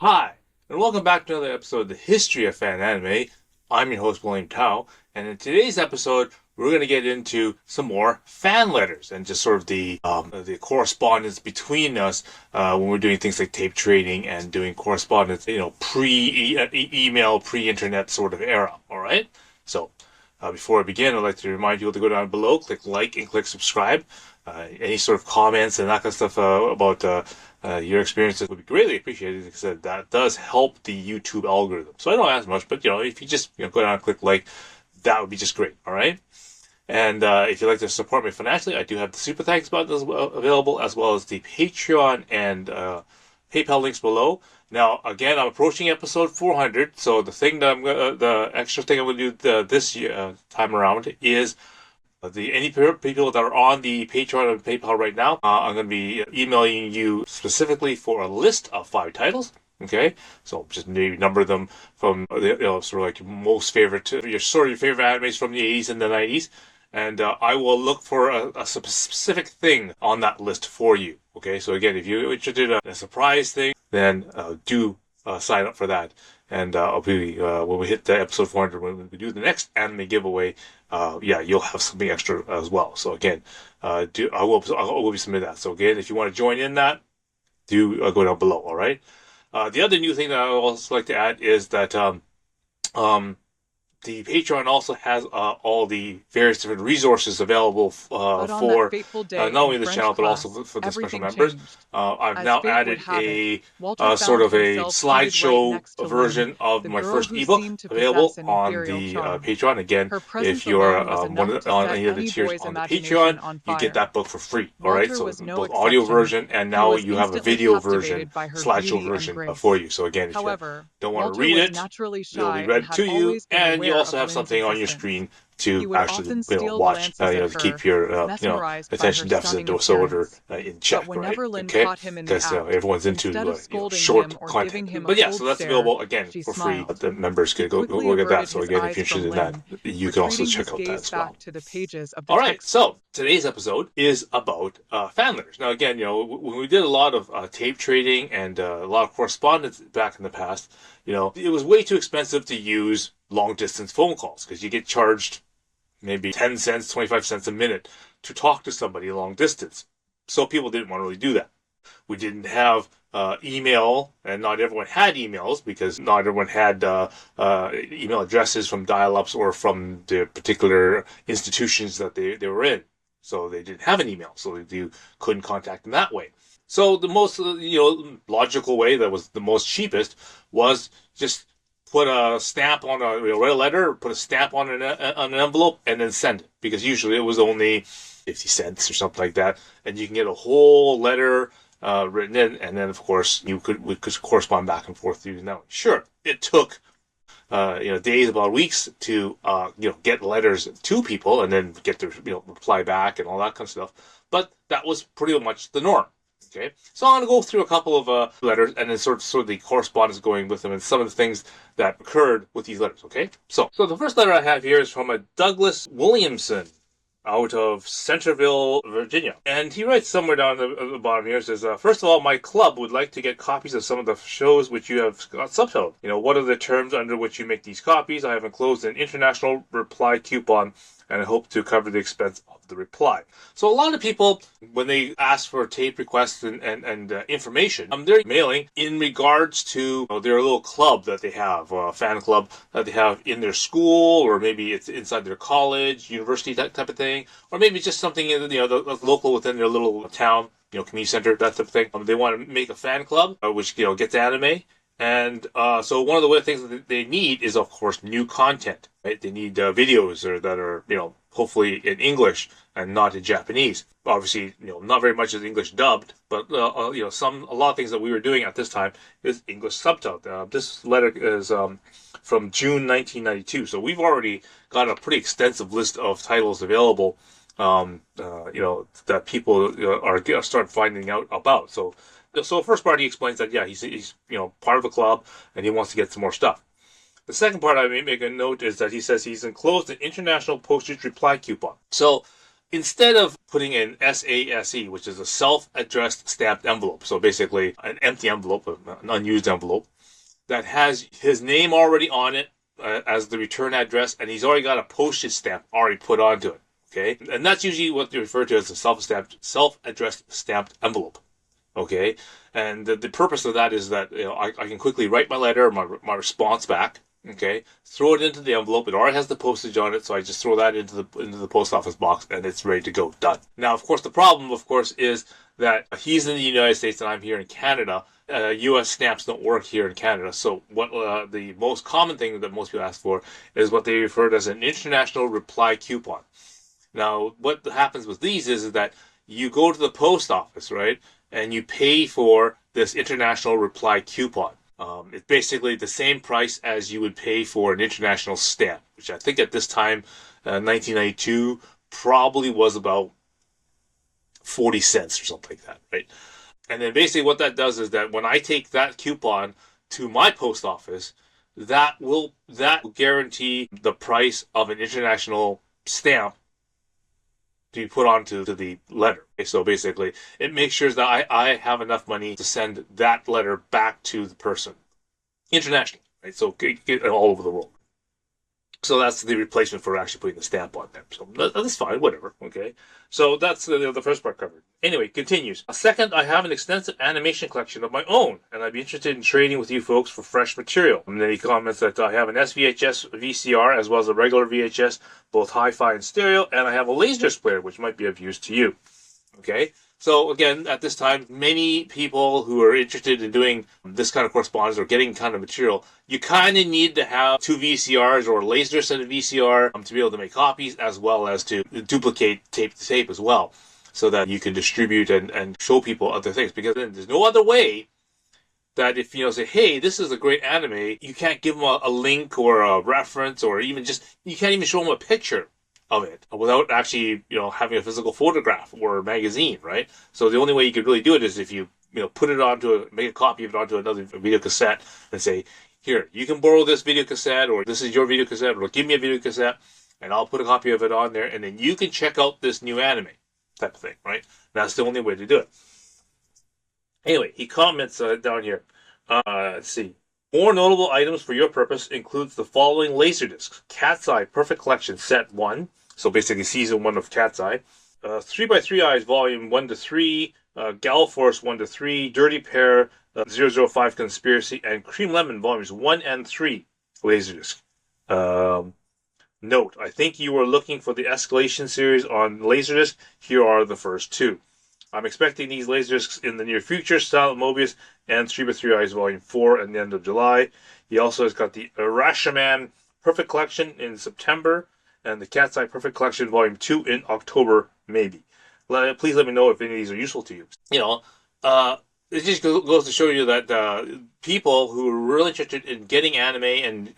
Hi, and welcome back to another episode of the History of Fan Anime. I'm your host, William Tao, and in today's episode, we're going to get into some more fan letters and just sort of the correspondence between us when we're doing things like tape trading and doing correspondence, pre-email, pre-internet sort of era. All right. So before I begin, I'd like to remind you to go down below, click like, and click subscribe. Any sort of comments and that kind of stuff about your experiences would be greatly appreciated because that does help the YouTube algorithm. So I don't ask much, but if you just go down and click like, that would be just great. All right. And if you'd like to support me financially, I do have the Super Thanks button available, as well as the Patreon and PayPal links below. Now, again, I'm approaching episode 400, so the extra thing I'm going to do this time around is any people that are on the Patreon and PayPal right now, I'm going to be emailing you specifically for a list of 5 titles. Okay, so just maybe number them from sort of like most favorite to your favorite animes from the 80s and the 90s, and I will look for a specific thing on that list for you. Okay, so again, if you're interested in a surprise thing, then do sign up for that. And I'll be when we hit the episode 400, when we do the next anime giveaway, you'll have something extra as well. So again, I will be submitting that. So again, if you want to join in that, do go down below. All right. The other new thing that I would also like to add is that um, the Patreon also has all the various different resources available But on that for fateful not day only in this French channel but also class, for the special everything members. changed. I've As now fate would added have it, a Walter sort found of a himself seated right slideshow next to Lynn, version of the my girl first who ebook seemed to available possess an on ethereal the charm. Patreon. Again, Her if presence you're alone was enough to on set any of the any tiers boy's on the Patreon, imagination on you get fire. that book for free. All right, Walter so was it's no both audio exception. version and He now was you have a instantly video version captivated by her slideshow beauty and version for grace. you. So again, if you However, don't want to Walter read was it, naturally it'll be shy and read had to you, always been and you aware also of have Lynn's something on your existence. screen He to would actually often steal watch, glances at to keep her, your mesmerized by her attention deficit stunning disorder appearance. in But check, right? whenever Lynn Okay, caught him in the because act, everyone's instead into of scolding short him or content. giving him a But yeah, so cold that's stare, available again she for free. smiled. The members He could go quickly look at that. averted So his again, if you're eyes interested from in that, Lynn, you can also retreating check his out that gaze as well. back to the pages of the All right, text. so today's episode is about fan letters. Now, again, when we did a lot of tape trading and a lot of correspondence back in the past, it was way too expensive to use long distance phone calls because you get charged maybe 10 cents, 25 cents a minute to talk to somebody long distance. So people didn't want to really do that. We didn't have email, and not everyone had emails because not everyone had email addresses from dial-ups or from the particular institutions that they were in. So they didn't have an email, so you couldn't contact them that way. So the most logical way that was the most cheapest was just put a stamp on write a letter, put a stamp on an envelope, and then send it. Because usually it was only 50 cents or something like that, and you can get a whole letter written in, and then of course we could correspond back and forth using that one. Sure, it took days, about weeks to get letters to people and then get their reply back and all that kind of stuff. But that was pretty much the norm. Okay, so I'm going to go through a couple of letters and then sort of the correspondence going with them and some of the things that occurred with these letters. Okay, so the first letter I have here is from a Douglas Williamson out of Centerville, Virginia. And he writes somewhere down at the bottom here, says, first of all, my club would like to get copies of some of the shows which you have got subtitled. What are the terms under which you make these copies? I have enclosed an international reply coupon and I hope to cover the expense of the reply. So a lot of people, when they ask for tape requests and information, they're mailing in regards to their little club that they have, a fan club that they have in their school, or maybe it's inside their college, university, that type of thing, or maybe just something in the local within their little town, community center, that type of thing. They want to make a fan club, which gets anime. And so one of the things that they need is, of course, new content. Right? They need videos that are, hopefully in English and not in Japanese. Obviously, not very much is English dubbed, but a lot of things that we were doing at this time is English subtitled. This letter is from June 1992, so we've already got a pretty extensive list of titles available. That people are start finding out about. So first part, he explains that he's part of a club and he wants to get some more stuff. The second part I may make a note is that he says he's enclosed an international postage reply coupon. So instead of putting in SASE, which is a self-addressed stamped envelope, so basically an empty envelope, an unused envelope, that has his name already on it as the return address, and he's already got a postage stamp already put onto it. Okay, and that's usually what they refer to as a self-addressed stamped envelope. Okay, and the purpose of that is that I can quickly write my letter, my response back. Okay, throw it into the envelope. It already has the postage on it, so I just throw that into the post office box, and it's ready to go. Done. Now, of course, the problem, of course, is that he's in the United States and I'm here in Canada. U.S. stamps don't work here in Canada. So what the most common thing that most people ask for is what they refer to as an international reply coupon. Now, what happens with these is that you go to the post office, right, and you pay for this international reply coupon. It's basically the same price as you would pay for an international stamp, which I think at this time, 1992, probably was about 40 cents or something like that, right? And then basically what that does is that when I take that coupon to my post office, that will guarantee the price of an international stamp to be put onto the letter. Okay, so basically, it makes sure that I have enough money to send that letter back to the person internationally, right? So all over the world. So that's the replacement for actually putting the stamp on there. So that's fine, whatever. Okay. So that's the first part covered. Anyway, continues. Second, I have an extensive animation collection of my own, and I'd be interested in trading with you folks for fresh material. And then he comments that I have an SVHS VCR as well as a regular VHS, both hi-fi and stereo, and I have a Laserdisc player, which might be of use to you. Okay. So again, at this time, many people who are interested in doing this kind of correspondence or getting kind of material, you kind of need to have two VCRs or a Laserdisc and a VCR to be able to make copies, as well as to duplicate tape to tape as well, so that you can distribute and show people other things. Because then there's no other way that if say, hey, this is a great anime, you can't give them a link or a reference, or even you can't even show them a picture of it without actually, having a physical photograph or a magazine, right? So the only way you could really do it is if you, put it make a copy of it onto another video cassette and say, here, you can borrow this video cassette, or this is your video cassette, or give me a video cassette, and I'll put a copy of it on there, and then you can check out this new anime type of thing, right? That's the only way to do it. Anyway, he comments down here. Let's see. More notable items for your purpose includes the following Laserdiscs. Cat's Eye Perfect Collection Set 1. So basically Season 1 of Cat's Eye. 3x3 Eyes Volume 1 to 3. Gal Force 1 to 3. Dirty Pair 005 Conspiracy. And Cream Lemon Volumes 1 and 3. Laserdisc. Note, I think you were looking for the Escalation series on Laserdisc. Here are the first two. I'm expecting these Laserdiscs in the near future. Silent Mobius and 3x3 Eyes Volume 4 at the end of July. He also has got the Rashomon Perfect Collection in September and the Cat's Eye Perfect Collection Volume 2 in October, maybe. Please let me know if any of these are useful to you. It just goes to show you that people who are really interested in getting anime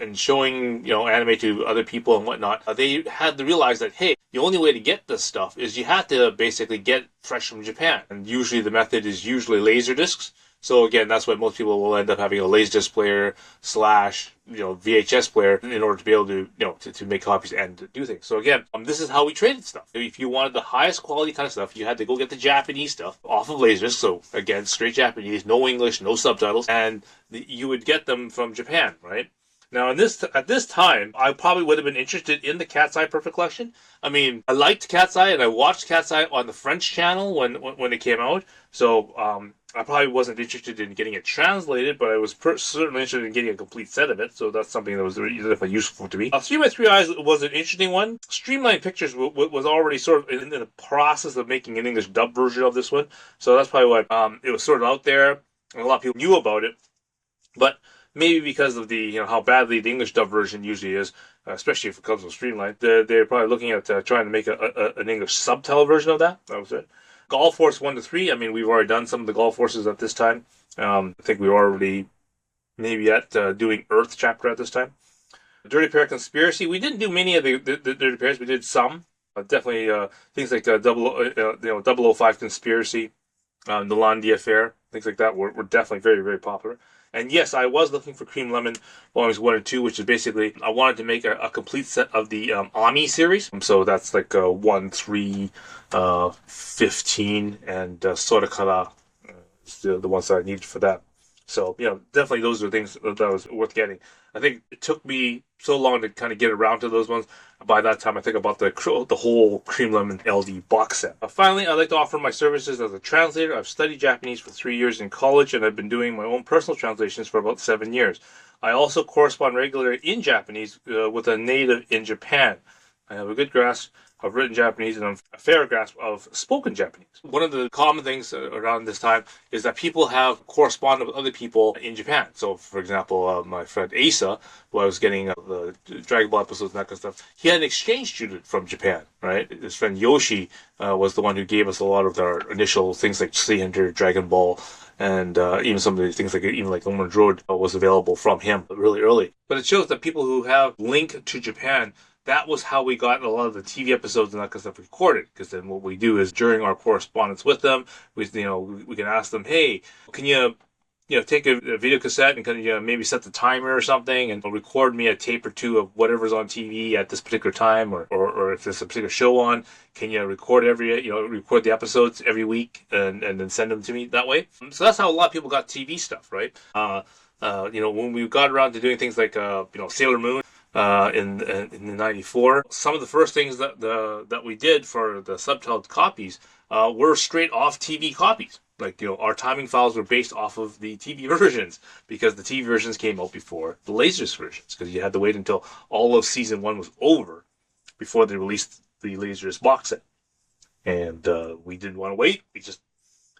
and showing anime to other people and whatnot, they had to realize that, hey, the only way to get this stuff is you have to basically get fresh from Japan. And usually the method is usually Laserdiscs. So again, that's why most people will end up having a Laserdisc player / VHS player in order to be able to to make copies and to do things. So again, this is how we traded stuff. If you wanted the highest quality kind of stuff, you had to go get the Japanese stuff off of Laserdisc. So again, straight Japanese, no English, no subtitles, and you would get them from Japan, right? Now, at this time, I probably would have been interested in the Cat's Eye Perfect Collection. I mean, I liked Cat's Eye, and I watched Cat's Eye on the French channel when it came out. So I probably wasn't interested in getting it translated, but I was certainly interested in getting a complete set of it. So that's something that was definitely useful to me. 3x3 Eyes was an interesting one. Streamline Pictures was already sort of in the process of making an English dub version of this one. So that's probably why it was sort of out there, and a lot of people knew about it. But maybe because of the how badly the English dub version usually is, especially if it comes from Streamline, they're probably looking at trying to make an English subtitle version of that. That was it. Gal Force 1 to 3. I mean, we've already done some of the Gal Forces at this time. I think we were already maybe at doing Earth chapter at this time. Dirty Pair Conspiracy. We didn't do many of the Dirty Pairs. We did some. Definitely things like 005 Conspiracy, the Landi Affair, things like that were definitely very, very popular. And yes, I was looking for Cream Lemon Volumes 1 and 2, which is basically, I wanted to make a complete set of the Ami series. So that's like 1, 3, 15, and Sorakara, the ones that I needed for that. So, definitely those are things that was worth getting. I think it took me so long to kind of get around to those ones. By that time, I think about the whole Cream Lemon LD box set. Finally, I'd like to offer my services as a translator. I've studied Japanese for 3 years in college, and I've been doing my own personal translations for about 7 years. I also correspond regularly in Japanese with a native in Japan. I have a good grasp of written Japanese and a fair grasp of spoken Japanese. One of the common things around this time is that people have corresponded with other people in Japan. So, for example, my friend Asa, who I was getting the Dragon Ball episodes and that kind of stuff, he had an exchange student from Japan, right? His friend Yoshi was the one who gave us a lot of our initial things like 300 Dragon Ball, and even some of the things like Orange Road was available from him really early. But it shows that people who have linked to Japan, that was how we got a lot of the TV episodes and that kind of stuff recorded. Because then what we do is during our correspondence with them, we can ask them, hey, can you take a video cassette and kind of maybe set the timer or something and record me a tape or two of whatever's on TV at this particular time, or if there's a particular show on, can you record record the episodes every week and then send them to me that way? So that's how a lot of people got TV stuff, right? When we got around to doing things like Sailor Moon. In '94, some of the first things that we did for the subtitled copies were straight off TV copies. Like, our timing files were based off of the TV versions because the TV versions came out before the Laserdisc versions, because you had to wait until all of season 1 was over before they released the Laserdisc box set. And we didn't want to wait. We just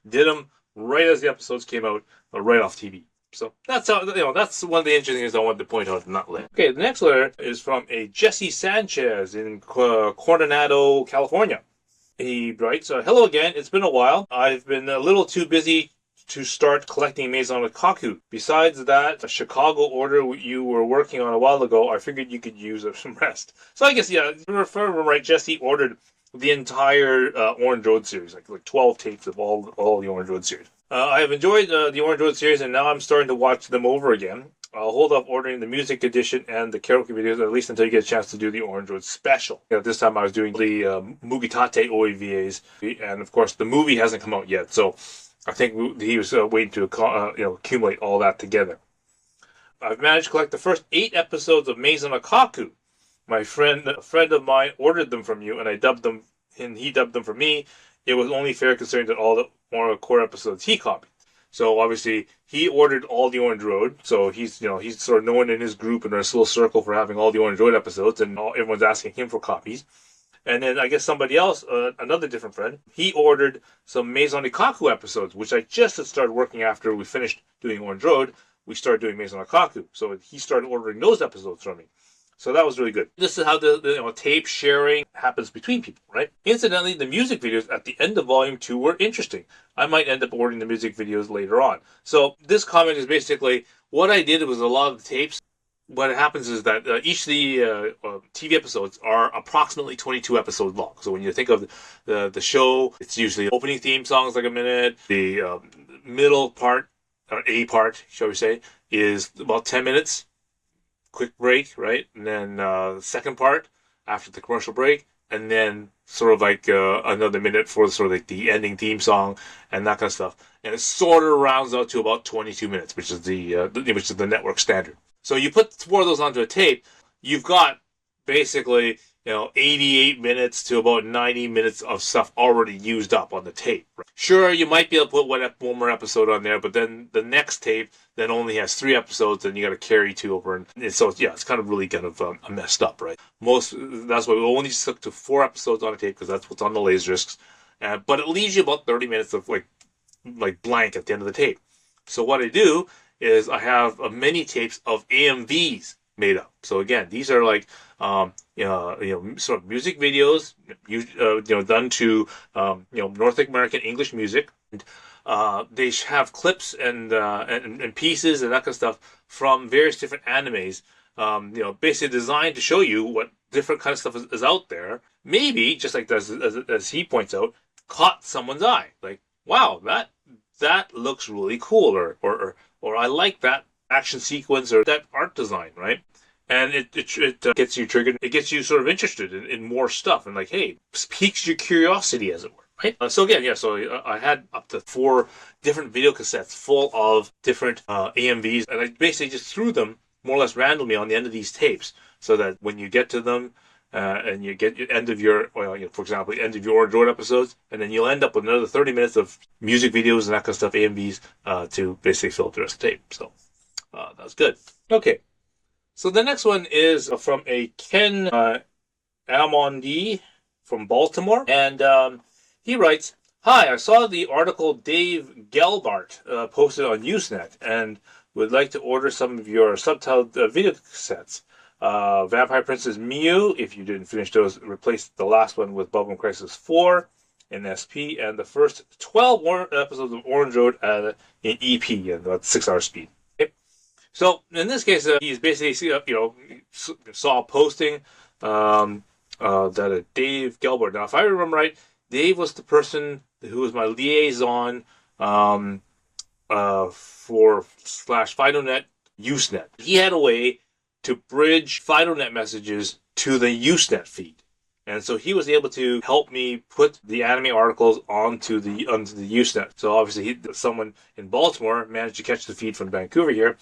did them right as the episodes came out, right off TV. So that's how, that's one of the interesting things I wanted to point out in that letter. Okay, the next letter is from a Jesse Sanchez in Coronado, California. He writes, hello again, it's been a while. I've been a little too busy to start collecting Maison Kaku. Besides that, a Chicago order you were working on a while ago, I figured you could use some rest. So I guess, right, Jesse ordered the entire Orange Road series, like 12 tapes of all the Orange Road series. I have enjoyed the Orange Road series, and now I'm starting to watch them over again. I'll hold off ordering the music edition and the karaoke videos at least until you get a chance to do the Orange Road special. This time I was doing the Mugitate OAVAs, and of course the movie hasn't come out yet, so I think he was waiting to accumulate all that together. I've managed to collect the first 8 episodes of Maison Kaku. A friend of mine ordered them from you, and he dubbed them for me. It was only fair considering that all the core episodes he copied. So obviously he ordered all the Orange Road. So he's sort of known in his group and his little circle for having all the Orange Road episodes, and everyone's asking him for copies. And then I guess somebody else, another different friend, he ordered some Maison Kaku episodes, which I just had started working after we finished doing Orange Road. We started doing Maison Kaku, so he started ordering those episodes from me. So that was really good. This is how the tape sharing happens between people, right? Incidentally, the music videos at the end of Volume 2 were interesting. I might end up ordering the music videos later on. So this comment is basically, what I did was a lot of the tapes. What happens is that each of the TV episodes are approximately 22 episodes long. So when you think of the show, it's usually opening theme songs like a minute. The middle part, or A part, shall we say, is about 10 minutes. Quick break, right? And then the second part after the commercial break, and then sort of like another minute for sort of like the ending theme song and that kind of stuff. And it sort of rounds out to about 22 minutes, which is the network standard. So you put 4 of those onto a tape, you've got basically 88 minutes to about 90 minutes of stuff already used up on the tape. Right? Sure, you might be able to put one more episode on there, but then the next tape then only has 3 episodes, and you got to carry 2 over, and so it's kind of really kind of messed up, right? That's why we only stuck to 4 episodes on a tape, because that's what's on the Laserdiscs. But it leaves you about 30 minutes of like blank at the end of the tape. So what I do is I have many tapes of AMVs made up. So again, these are like sort of music videos, done to North American English music. They have clips and pieces and that kind of stuff from various different animes. Basically designed to show you what different kind of stuff is out there. Maybe just like as he points out, caught someone's eye. Like, wow, that looks really cool, or or I like that action sequence or that art design, right? And it gets you triggered. It gets you sort of interested in more stuff, and like, hey, piques your curiosity, as it were, right? So again, yeah. So I had up to 4 different video cassettes full of different AMVs, and I basically just threw them more or less randomly on the end of these tapes, so that when you get to them, and you get your end of your, well, for example, the end of your Orange Road episodes, and then you'll end up with another 30 minutes of music videos and that kind of stuff, AMVs, to basically fill up the rest of the tape. So that's good. Okay. So the next one is from a Ken Amondi from Baltimore, and he writes, "Hi, I saw the article Dave Gelbart posted on Usenet, and would like to order some of your subtitled video cassettes. Vampire Princess Mew, if you didn't finish those, replaced the last one with Bubblegum Crisis 4 in SP, and the first 12 episodes of Orange Road in EP, and about 6-hour speed." So in this case, he's basically, saw a posting that Dave Gelbart. Now, if I remember right, Dave was the person who was my liaison for /FidoNet Usenet. He had a way to bridge FidoNet messages to the Usenet feed. And so he was able to help me put the anime articles onto the Usenet. So obviously someone in Baltimore managed to catch the feed from Vancouver here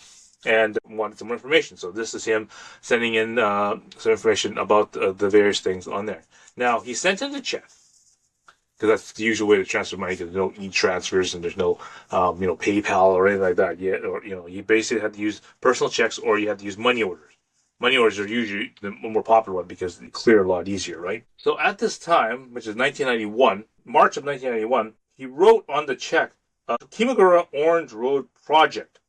and wanted some more information. So this is him sending in some information about the various things on there. Now, he sent in a check, because that's the usual way to transfer money, because there's no e-transfers and there's no, PayPal or anything like that yet. Or, you basically had to use personal checks, or you had to use money orders. Money orders are usually the more popular one because they clear a lot easier, right? So at this time, which is 1991, March of 1991, he wrote on the check, Kimagura Orange Road Project,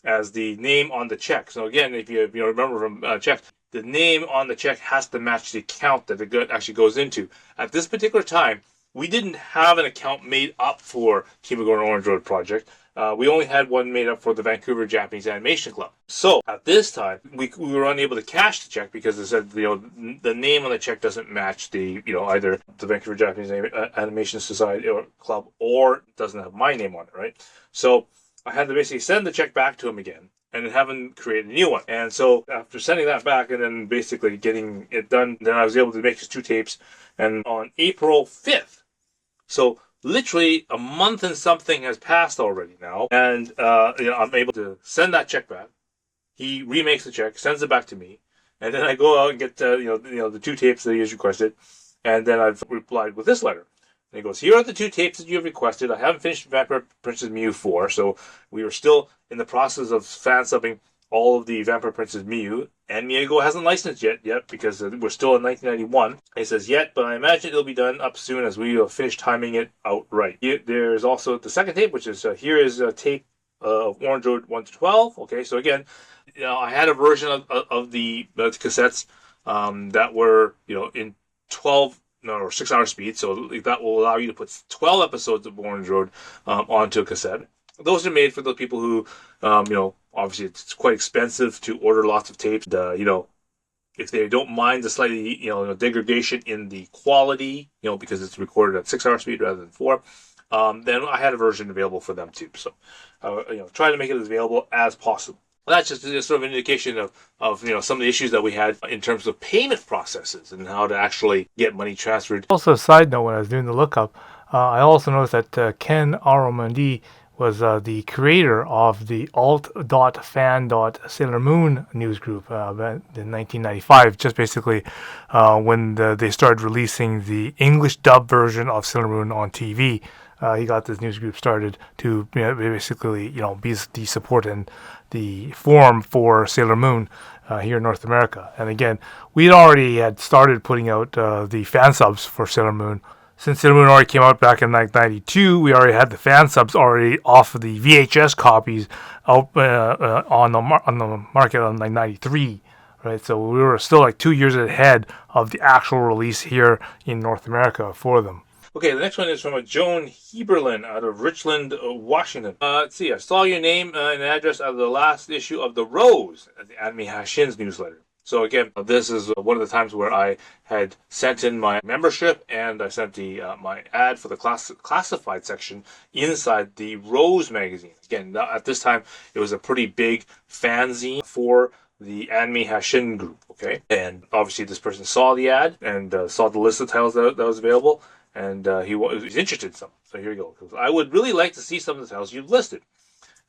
as the name on the check. So again, if you remember from check, the name on the check has to match the account that it actually goes into. At this particular time, we didn't have an account made up for Kimagura Orange Road Project. We only had one made up for the Vancouver Japanese Animation Club. So at this time, we were unable to cash the check because it said the name on the check doesn't match the either the Vancouver Japanese Animation Society or Club, or doesn't have my name on it, right? So I had to basically send the check back to him again and then have him create a new one. And so after sending that back and then basically getting it done, then I was able to make his 2 tapes. And on April 5th, so literally a month and something has passed already now, and I'm able to send that check back. He remakes the check, sends it back to me, and then I go out and get the 2 tapes that he has requested, and then I've replied with this letter. And he goes, "Here are the 2 tapes that you have requested. I haven't finished Vampire Princess Mew 4, so we are still in the process of fan subbing all of the Vampire Princess Mew, and Miyago hasn't licensed yet because we're still in 1991. He says, yet, but I imagine it'll be done up soon as we will finish timing it out right." There's also the second tape, which is, here is a tape of Orange Road 1 to 12. Okay, so again, I had a version of the cassettes that were, in 12 or 6-hour speed, so that will allow you to put 12 episodes of Orange Road onto a cassette. Those are made for those people who, obviously it's quite expensive to order lots of tapes. If they don't mind the slightly, degradation in the quality, because it's recorded at 6-hour speed rather than 4, then I had a version available for them too. So, try to make it as available as possible. Well, that's just sort of an indication of some of the issues that we had in terms of payment processes and how to actually get money transferred. Also, a side note, when I was doing the lookup, I also noticed that Ken Aromandi was the creator of the alt.fan.Sailor Moon news group in 1995, just basically when they started releasing the English dub version of Sailor Moon on TV. He got this news group started to basically be the support and the forum for Sailor Moon here in North America. And again, we already had started putting out the fan subs for Sailor Moon. Since Sailor Moon already came out back in 1992, we already had the fan subs already off of the VHS copies out on the market in 1993. Right, so we were still like 2 years ahead of the actual release here in North America for them. Okay, the next one is from a Joan Heberlin out of Richland, Washington. Let's see, I saw your name and address out of the last issue of The Rose, the Anime Hashins newsletter. So again, this is one of the times where I had sent in my membership and I sent my ad for the classified section inside the Rose magazine. Again, at this time, it was a pretty big fanzine for the Anime Hashin group, okay? And obviously this person saw the ad and saw the list of titles that was available, and he was interested in some. So here we go. I would really like to see some of the titles you've listed.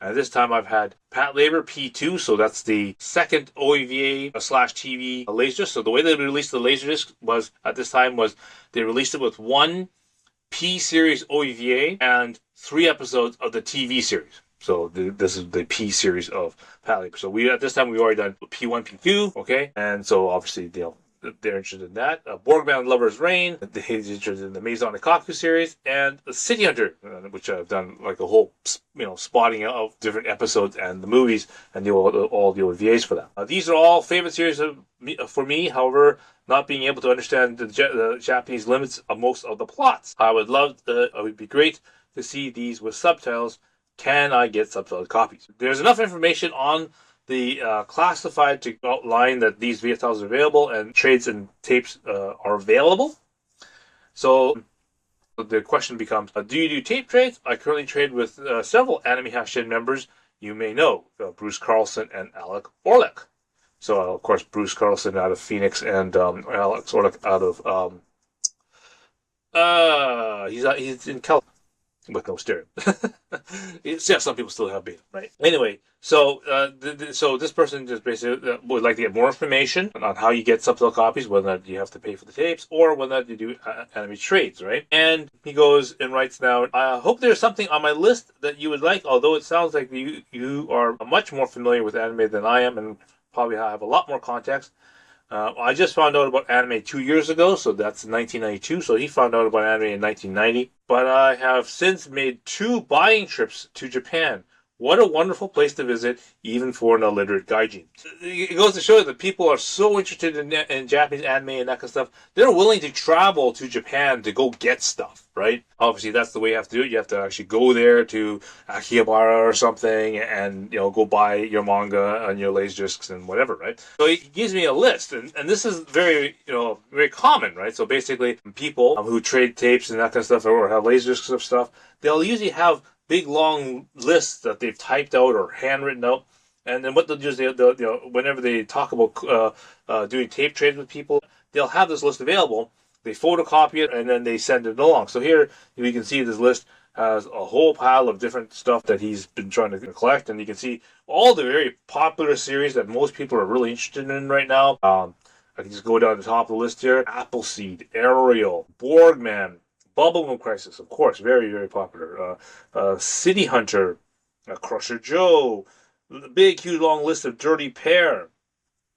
And this time I've had Pat Labor P2, so that's the second OEVA slash TV Laserdisc. So the way they released the Laserdisc was, at this time, was they released it with one P series OEVA and 3 episodes of the TV series. So this is the P series of Pat Labor. So at this time we've already done P1, P2, okay? And so obviously they're interested in that. Borgman Lover's Reign, he's interested in the Maison Kaku series, and City Hunter, which I've done like a whole, spotting of different episodes and the movies and all the OVAs for that. These are all favorite series for me. However, not being able to understand the Japanese limits of most of the plots. I would love, it would be great to see these with subtitles. Can I get subtitled copies? There's enough information on the classified to outline that these VFTs are available and trades and tapes are available. So the question becomes, do you do tape trades? I currently trade with several Anime Hashin members you may know, Bruce Carlson and Alec Orlick. So of course Bruce Carlson out of Phoenix and Alex Orlick out of he's in California. With no stereo. Yeah, some people still have beta, right? Anyway, so so this person just basically would like to get more information on how you get subtitle copies, whether you have to pay for the tapes or whether you do anime trades, right? And he goes and writes down, I hope there's something on my list that you would like, although it sounds like you are much more familiar with anime than I am and probably have a lot more context. I just found out about anime 2 years ago, so that's 1992. So he found out about anime in 1990. But I have since made 2 buying trips to Japan. What a wonderful place to visit, even for an illiterate gaijin. It goes to show that people are so interested in Japanese anime and that kind of stuff. They're willing to travel to Japan to go get stuff, right? Obviously, that's the way you have to do it. You have to actually go there to Akihabara or something and, go buy your manga and your laserdiscs and whatever, right? So he gives me a list, and this is very, very common, right? So basically, people who trade tapes and that kind of stuff or have laserdiscs of stuff, they'll usually have big long lists that they've typed out or handwritten out, and then what they'll do is they'll whenever they talk about doing tape trades with people, they'll have this list available. They photocopy it and then they send it along. So here you can see this list has a whole pile of different stuff that he's been trying to collect, and you can see all the very popular series that most people are really interested in right now. I can just go down the top of the list here: Appleseed, Ariel, Borgman, Bubblegum Crisis, of course, very, very popular. City Hunter, Crusher Joe, the big, huge, long list of Dirty Pair.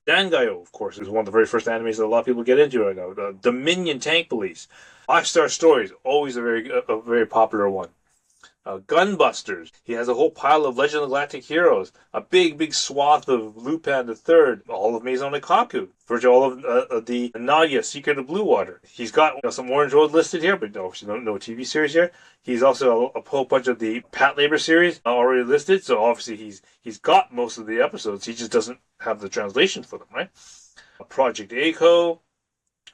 Dangayo, of course, is one of the very first animes that a lot of people get into right now. Dominion Tank Police. 5-Star Stories, always a very popular one. Gunbusters. He has a whole pile of Legend of Galactic Heroes, a big swath of Lupin III, all of Maison Kaku, virtually all of the Nadia, Secret of Blue Water. He's got some Orange Road listed here, but no TV series here. He's also a whole bunch of the Pat Labor series already listed, so obviously he's got most of the episodes. He just doesn't have the translation for them, right? Project Echo,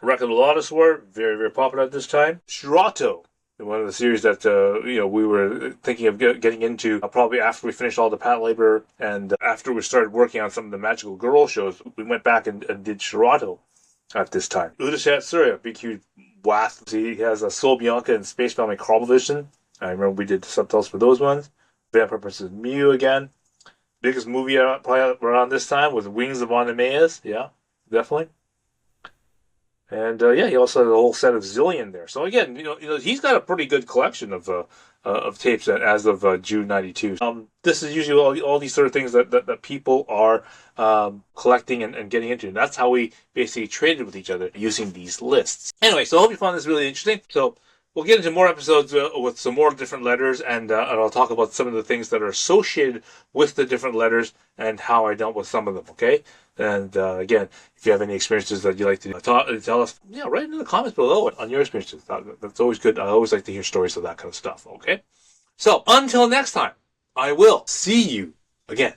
Record of Lotus War, very, very popular at this time. Shirato, one of the series that we were thinking of getting into probably after we finished all the Pat Labor and after we started working on some of the Magical Girl shows. We went back and did Shirato at this time. Udashat Surya, big huge blast. He has a Soul Bianca and Space Family Crawlvision. I remember we did the subtitles for those ones. Vampire Princess Mew again. Biggest movie probably around this time was Wings of Onomeus. Yeah, definitely. And he also had a whole set of Zillion there. So again, he's got a pretty good collection of tapes as of June '92. This is usually all these sort of things that people are collecting and getting into. And that's how we basically traded with each other using these lists. Anyway, so I hope you found this really interesting. So we'll get into more episodes with some more different letters, and I'll talk about some of the things that are associated with the different letters and how I dealt with some of them, okay? And again, if you have any experiences that you'd like to tell us, write in the comments below on your experiences. That's always good. I always like to hear stories of that kind of stuff, okay? So until next time, I will see you again.